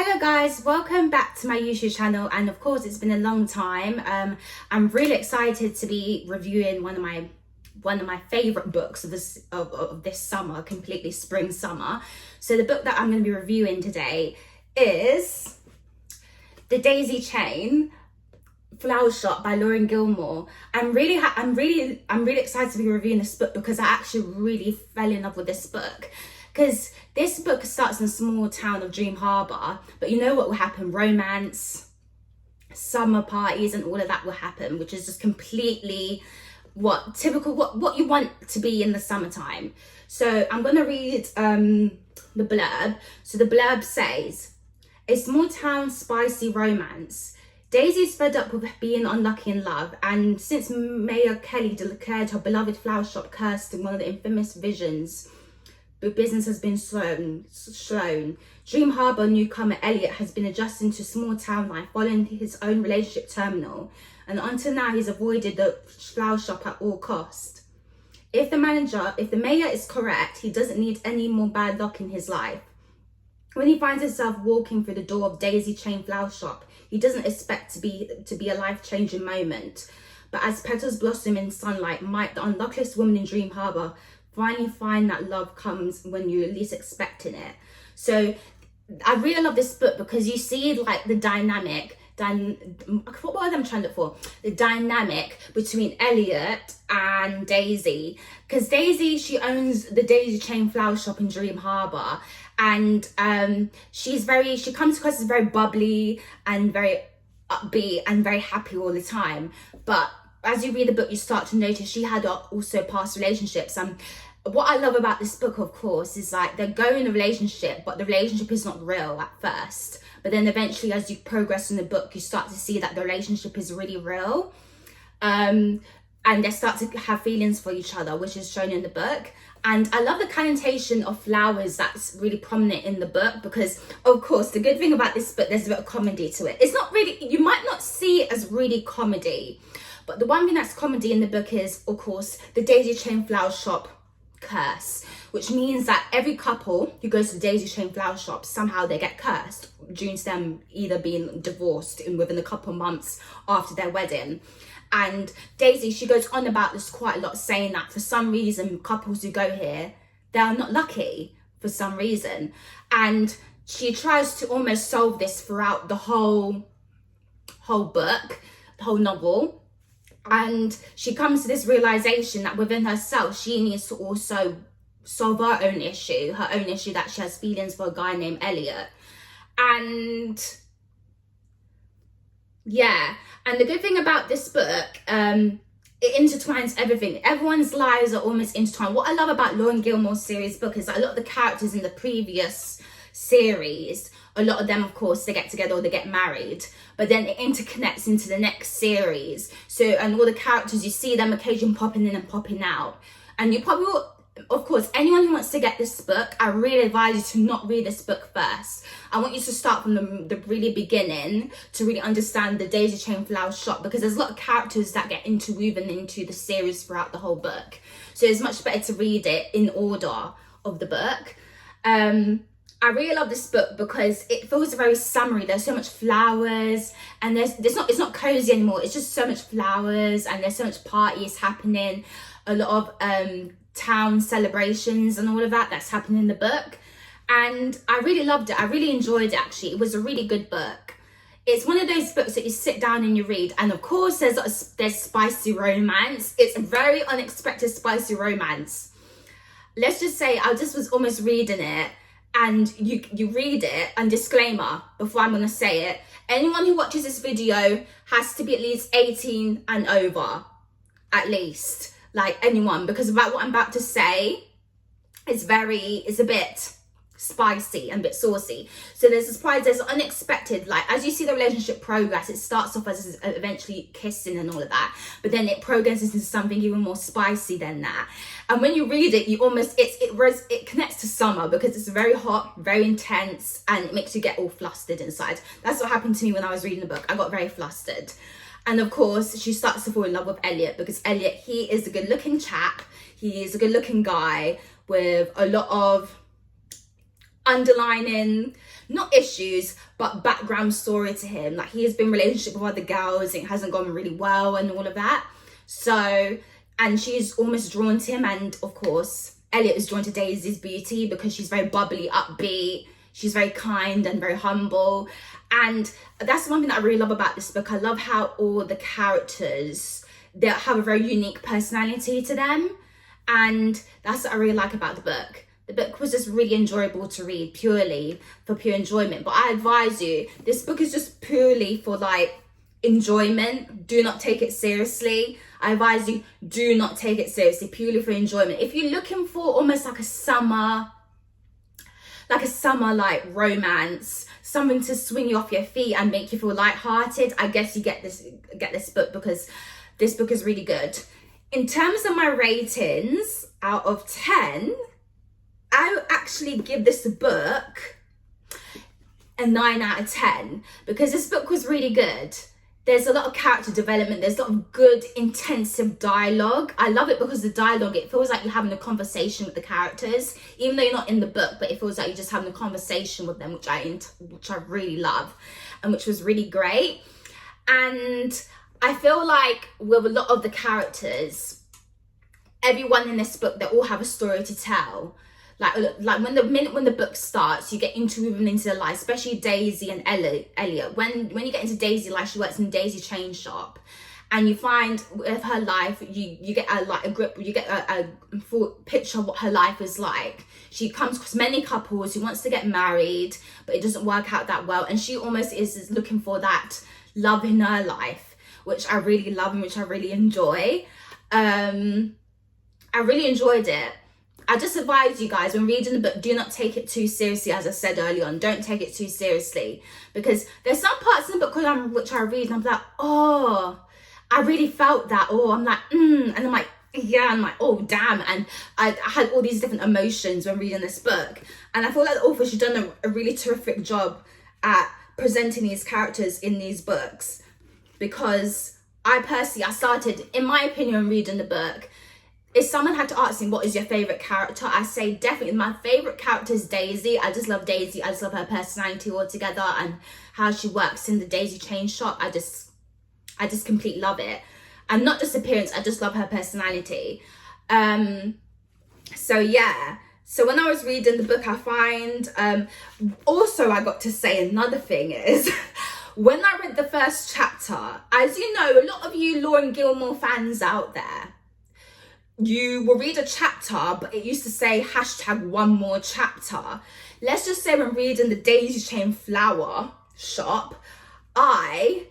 Hello guys, welcome back to my YouTube channel, and of course it's been a long time. I'm really excited to be reviewing one of my favorite books of this summer, completely spring summer. So the book that I'm going to be reviewing today is The Daisy Chain Flower Shop by Laurie and Gilmore. I'm really excited to be reviewing this book because I actually really fell in love with this book. Because this book starts in a small town of Dream Harbour, but you know what will happen? Romance, summer parties, and all of that will happen, which is just completely typical what you want to be in the summertime. So I'm going to read the blurb. So the blurb says, a small town spicy romance. Daisy is fed up with being unlucky in love, and since Mayor Kelly declared her beloved flower shop cursed in one of the infamous visions, the business has been slown. Dream Harbour newcomer Elliot has been adjusting to small town life following his own relationship turmoil, and until now he's avoided the flower shop at all cost. If the mayor is correct, he doesn't need any more bad luck in his life. When he finds himself walking through the door of Daisy Chain Flower Shop, he doesn't expect to be a life-changing moment. But as petals blossom in sunlight, might the unluckiest woman in Dream Harbour finally find that love comes when you're least expecting it. So I really love this book because you see like the dynamic, what word I'm trying to look for? The dynamic between Elliot and Daisy. Because Daisy, she owns the Daisy Chain Flower Shop in Dream Harbour, and she comes across as very bubbly and very upbeat and very happy all the time. But as you read the book, you start to notice she had also past relationships. What I love about this book, of course, is like they go in a relationship, but the relationship is not real at first. But then eventually, as you progress in the book, you start to see that the relationship is really real. And they start to have feelings for each other, which is shown in the book. And I love the connotation of flowers that's really prominent in the book because, of course, the good thing about this book, there's a bit of comedy to it. It's not really, you might not see it as really comedy, but the one thing that's comedy in the book is, of course, the Daisy Chain Flower Shop curse, which means that every couple who goes to the Daisy Chain Flower Shop, somehow they get cursed due to them either being divorced within a couple months after their wedding. And Daisy, she goes on about this quite a lot, saying that for some reason, couples who go here, they are not lucky for some reason. And she tries to almost solve this throughout the whole book, the whole novel. And she comes to this realization that within herself, she needs to also solve her own issue that she has feelings for a guy named Elliot. And yeah, and the good thing about this book, it intertwines everything. Everyone's lives are almost intertwined. What I love about Laurie and Gilmore's series book is that a lot of the characters in the previous series, a lot of them, of course, they get together or they get married, but then it interconnects into the next series. So, and all the characters, you see them occasionally popping in and popping out. And you probably will, of course, anyone who wants to get this book, I really advise you to not read this book first. I want you to start from the really beginning to really understand the Daisy Chain Flower Shop, because there's a lot of characters that get interwoven into the series throughout the whole book. So it's much better to read it in order of the book. I really love this book because it feels very summery. There's so much flowers, and it's not cozy anymore. It's just so much flowers, and there's so much parties happening, a lot of town celebrations and all of that's happening in the book. And I really loved it. I really enjoyed it, actually. It was a really good book. It's one of those books that you sit down and you read, and of course there's spicy romance. It's a very unexpected spicy romance. Let's just say I just was almost reading it, and you read it, and disclaimer before I'm going to say it, anyone who watches this video has to be at least 18 and over, at least, like anyone, because about what I'm about to say is a bit spicy and a bit saucy. So there's a surprise, there's unexpected, like as you see the relationship progress, it starts off as eventually kissing and all of that, but then it progresses into something even more spicy than that. And when you read it, you almost, it connects to summer because it's very hot, very intense, and it makes you get all flustered inside. That's what happened to me when I was reading the book. I got very flustered. And of course, she starts to fall in love with Elliot because Elliot, he is a good looking chap. He is a good looking guy with a lot of underlining, not issues, but background story to him. Like, he has been in a relationship with other girls, it hasn't gone really well and all of that. So, and she's almost drawn to him, and of course Elliot is drawn to Daisy's beauty because she's very bubbly, upbeat, she's very kind and very humble. And that's one thing that I really love about this book. I love how all the characters, they have a very unique personality to them, and that's what I really like about the book. The book was just really enjoyable to read, purely for pure enjoyment. But I advise you, this book is just purely for like enjoyment. Do not take it seriously. I advise you, do not take it seriously, purely for enjoyment. If you're looking for almost like a summer like romance, something to swing you off your feet and make you feel lighthearted, I guess you get this book, because this book is really good. In terms of my ratings out of 10, I would actually give this book a 9 out of 10, because this book was really good. There's a lot of character development, there's a lot of good intensive dialogue. I love it because the dialogue, it feels like you're having a conversation with the characters, even though you're not in the book, but it feels like you're just having a conversation with them, which I really love, and which was really great. And I feel like with a lot of the characters, everyone in this book, they all have a story to tell. Like when the book starts, you get interwoven into their life, especially Daisy and Elliot. When you get into Daisy's life, she works in Daisy chain shop, and you find with her life, you get a full picture of what her life is like. She comes across many couples who wants to get married, but it doesn't work out that well, and she almost is looking for that love in her life, which I really love and which I really enjoy. I really enjoyed it. I just advise you guys, when reading the book, do not take it too seriously. As I said earlier on, don't take it too seriously, because there's some parts in the book which I read and I'm like, oh, I really felt that. Or I'm like, and I'm like, yeah, I'm like, oh, damn. And I had all these different emotions when reading this book. And I feel like the author, she's done a really terrific job at presenting these characters in these books, because I started, in my opinion, reading the book. If someone had to ask me what is your favorite character, I say definitely my favorite character is Daisy. I just love Daisy. I just love her personality altogether, and how she works in the Daisy chain shop. I just completely love it. And not just appearance, I just love her personality. So yeah. So when I was reading the book, I find, also I got to say another thing is, when I read the first chapter, as you know, a lot of you Laurie Gilmore fans out there, you will read a chapter, but it used to say #one more chapter. Let's just say when reading the Daisy Chain Flower Shop, I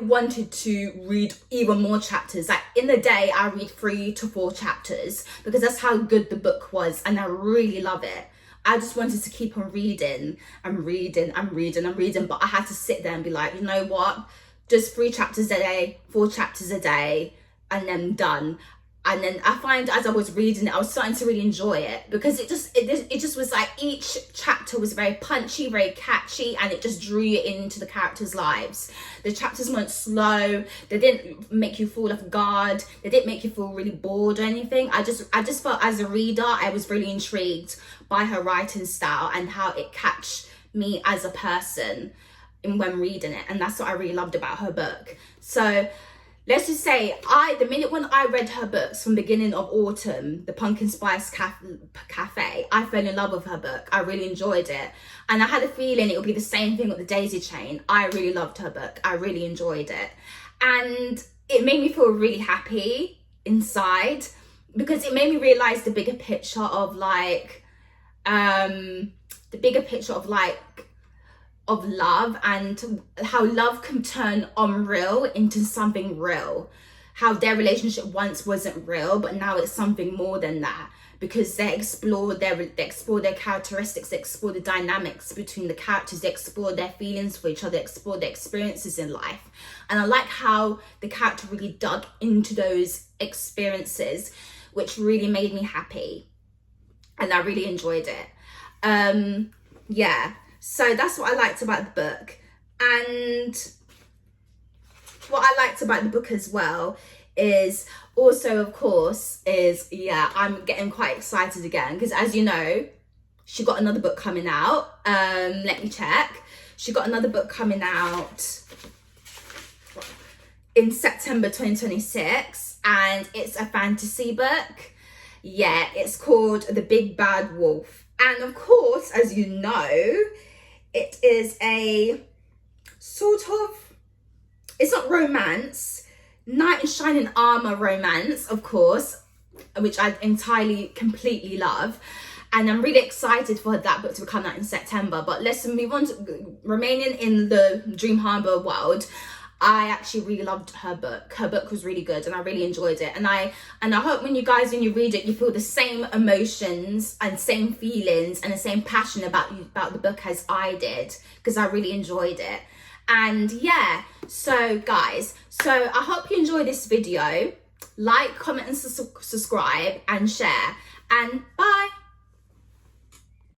wanted to read even more chapters. Like in the day, I read 3 to 4 chapters, because that's how good the book was, and I really love it. I just wanted to keep on reading and reading and reading and reading, but I had to sit there and be like, you know what? Just 3 chapters a day, 4 chapters a day, and then done. And then I find as I was reading it, I was starting to really enjoy it, because it just was like each chapter was very punchy, very catchy, and it just drew you into the characters' lives. The chapters weren't slow. They didn't make you fall off guard. They didn't make you feel really bored or anything. I just felt as a reader, I was really intrigued by her writing style and how it catched me as a person when reading it. And that's what I really loved about her book. So let's just say, the minute when I read her books from beginning of autumn, the Pumpkin Spice Cafe, I fell in love with her book. I really enjoyed it. And I had a feeling it would be the same thing with the Daisy Chain. I really loved her book. I really enjoyed it. And it made me feel really happy inside, because it made me realise the bigger picture of of love, and how love can turn unreal into something real. How their relationship once wasn't real, but now it's something more than that, because they explore their characteristics, they explore the dynamics between the characters, they explore their feelings for each other, they explore their experiences in life. And I like how the character really dug into those experiences, which really made me happy, and I really enjoyed it. Yeah. So that's what I liked about the book. And what I liked about the book as well is also, of course, I'm getting quite excited again, because as you know, she got another book coming out. Let me check. She got another book coming out in September 2026, and it's a fantasy book. Yeah, it's called The Big Bad Wolf. And of course, as you know, it is a sort of, it's not romance, knight in shining armor romance, of course, which I entirely, completely love. And I'm really excited for that book to come out in September. But let's move on to remaining in the Dream Harbor world. I actually really loved her book. Her book was really good and I really enjoyed it. And I hope when you read it, you feel the same emotions and same feelings and the same passion about the book as I did, because I really enjoyed it. And yeah, so guys, so I hope you enjoy this video. Like, comment and subscribe and share. And bye.